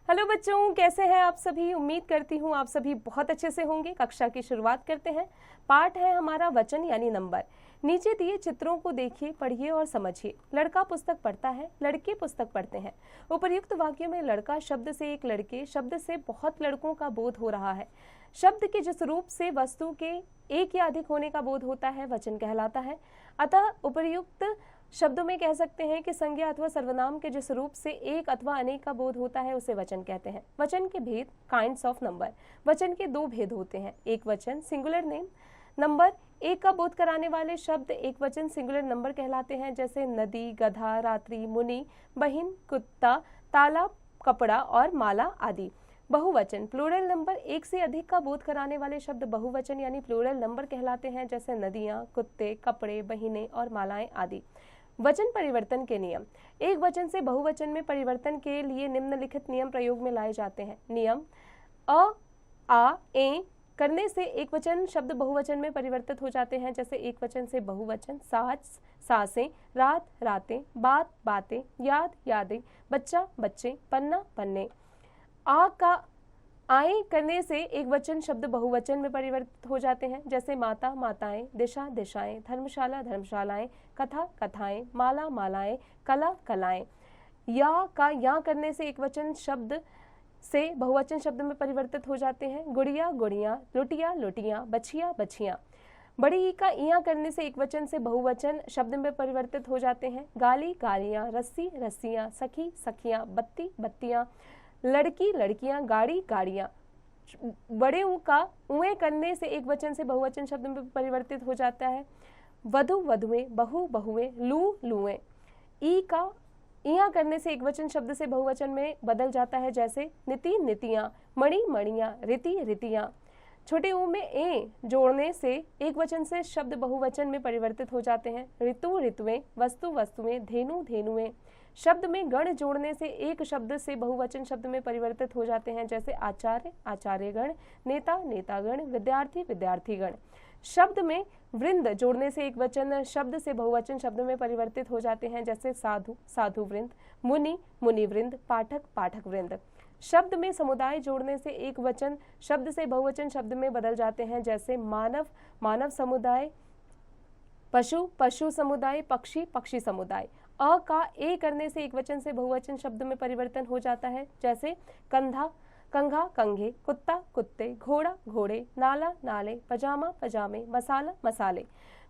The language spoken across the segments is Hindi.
हेलो बच्चों, कैसे हैं आप सभी। उम्मीद करती हूँ आप सभी बहुत अच्छे से होंगे। कक्षा की शुरुआत करते हैं। पाठ है हमारा वचन यानी नंबर। नीचे दिए चित्रों को देखिए, पढ़िए और समझिए। लड़का पुस्तक पढ़ता है, लड़के पुस्तक पढ़ते हैं। उपर्युक्त वाक्यों में लड़का शब्द से एक लड़के शब्द से बहुत लड़कों का बोध हो रहा है। शब्द के जिस रूप से वस्तु के एक या अधिक होने का बोध होता है वचन कहलाता है। अतः उपर्युक्त शब्दों में कह सकते हैं कि संज्ञा अथवा सर्वनाम के जिस रूप से एक अथवा अनेक का बोध होता है उसे वचन कहते हैं। वचन के भेद, काइंड्स ऑफ नंबर। वचन के दो भेद होते हैं, एक वचन सिंगुलर नेम नंबर। एक का बोध कराने वाले शब्द एक वचन सिंगुलर नंबर कहलाते हैं, जैसे नदी, गधा, रात्रि, मुनि, बहिन, कुत्ता, तालाब, कपड़ा और माला आदि। बहुवचन प्लूरल नंबर। एक से अधिक का बोध कराने वाले शब्द बहुवचन यानी प्लूरल नंबर कहलाते हैं, जैसे नदियां, कुत्ते, कपड़े, बहिनें और मालाएं आदि। वचन परिवर्तन के नियम। एक वचन से बहुवचन में परिवर्तन के लिए निम्नलिखित नियम प्रयोग में लाए जाते हैं। नियम अ, आ, ए करने से एक वचन शब्द बहुवचन में परिवर्तित हो जाते हैं, जैसे एक वचन से बहुवचन सास, सासें, रात, रातें, बात, बातें, याद, यादें, बच्चा, बच्चे, पन्ना, पन्ने। आ का आए करने से एक वचन शब्द बहुवचन में परिवर्तित हो जाते हैं, जैसे माता, माताएं, दिशा, दिशाएं, धर्मशाला, धर्मशालाएं, कथा, कथाएं, माला, मालाएं, कला, कलाएं। या का या करने से एक वचन शब्द से बहुवचन शब्द में परिवर्तित हो जाते हैं, गुड़िया, गुड़ियां, लुटिया, लुटियां, बछिया, बछियां। बड़ी ई का इया करने से एक वचन से बहुवचन शब्द में परिवर्तित हो जाते हैं, गाली, गालियां, रस्सी, रस्सियां, सखी, सखियां, बत्ती, बत्तियां, लड़की, लड़कियां, गाड़ी, गाड़ियां। बड़े ऊ का उए करने से एक वचन से बहुवचन शब्द में परिवर्तित हो जाता है, वधु, वधुएं, बहु, बहुएं, लू, लुएं। ई का इया करने से एक वचन शब्द से बहुवचन में बदल जाता है, जैसे नीति, नीतियां, मणि, मणियां, रीति, रीतियां। छोटे ऊ में ए जोड़ने से एक वचन से शब्द बहुवचन में परिवर्तित हो जाते हैं, ऋतु, ऋतुएं, वस्तु, वस्तुएं, धेनु, धेनुएं। शब्द में गण जोड़ने से एक शब्द से बहुवचन शब्द में परिवर्तित हो जाते हैं, जैसे आचार्य, आचार्यगण, नेता, नेतागण, विद्यार्थी, विद्यार्थीगण। शब्द में वृंद जोड़ने से एक वचन शब्द से बहुवचन शब्द में परिवर्तित हो जाते हैं, जैसे साधु, साधु वृंद, मुनि, मुनि वृंद, पाठक, पाठक वृंद। शब्द में समुदाय जोड़ने से एक वचन शब्द से बहुवचन शब्द में बदल जाते हैं, जैसे मानव, मानव समुदाय, पशु, पशु समुदाय, पक्षी, पक्षी समुदाय। अ का ए करने से एक वचन से बहुवचन शब्द में परिवर्तन हो जाता है, जैसे कंधा, कंघा, कंघे, कुत्ता, कुत्ते, घोड़ा, घोड़े, नाला, नाले, पजामा, पजामे, मसाला, मसाले।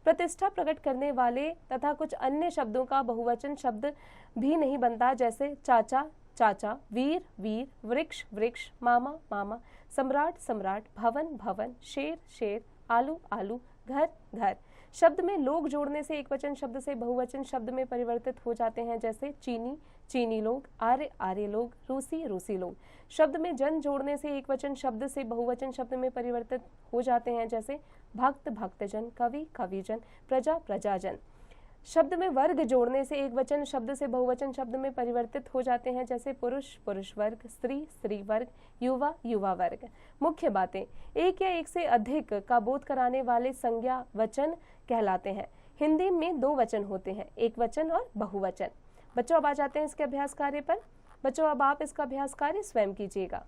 प्रतिष्ठा प्रकट करने वाले तथा कुछ अन्य शब्दों का बहुवचन शब्द भी नहीं बनता, जैसे चाचा, चाचा, वीर, वीर, वृक्ष, वृक्ष, मामा, मामा, सम्राट, सम्राट, भवन, भवन, शेर, शेर, आलू, आलू, घर, घर। शब्द में लोग जोड़ने से एक वचन शब्द से बहुवचन शब्द में परिवर्तित हो जाते हैं, जैसे चीनी, चीनी लोग, आर्य, आर्य लोग, रूसी, रूसी लोग। शब्द में जन जोड़ने से एक वचन शब्द से बहुवचन शब्द में परिवर्तित हो जाते हैं, जैसे भक्त, भक्तजन, कवि, कविजन, प्रजा, प्रजाजन। शब्द में वर्ग जोड़ने से एक वचन शब्द से बहुवचन शब्द में परिवर्तित हो जाते हैं, जैसे पुरुष, पुरुष वर्ग, स्त्री, स्त्री वर्ग, युवा, युवा वर्ग। मुख्य बातें। एक या एक से अधिक का बोध कराने वाले संज्ञा वचन कहलाते हैं। हिंदी में दो वचन होते हैं, एक वचन और बहुवचन। बच्चों अब आ जाते हैं इसके अभ्यास कार्य पर। बच्चों अब आप इसका अभ्यास कार्य स्वयं कीजिएगा।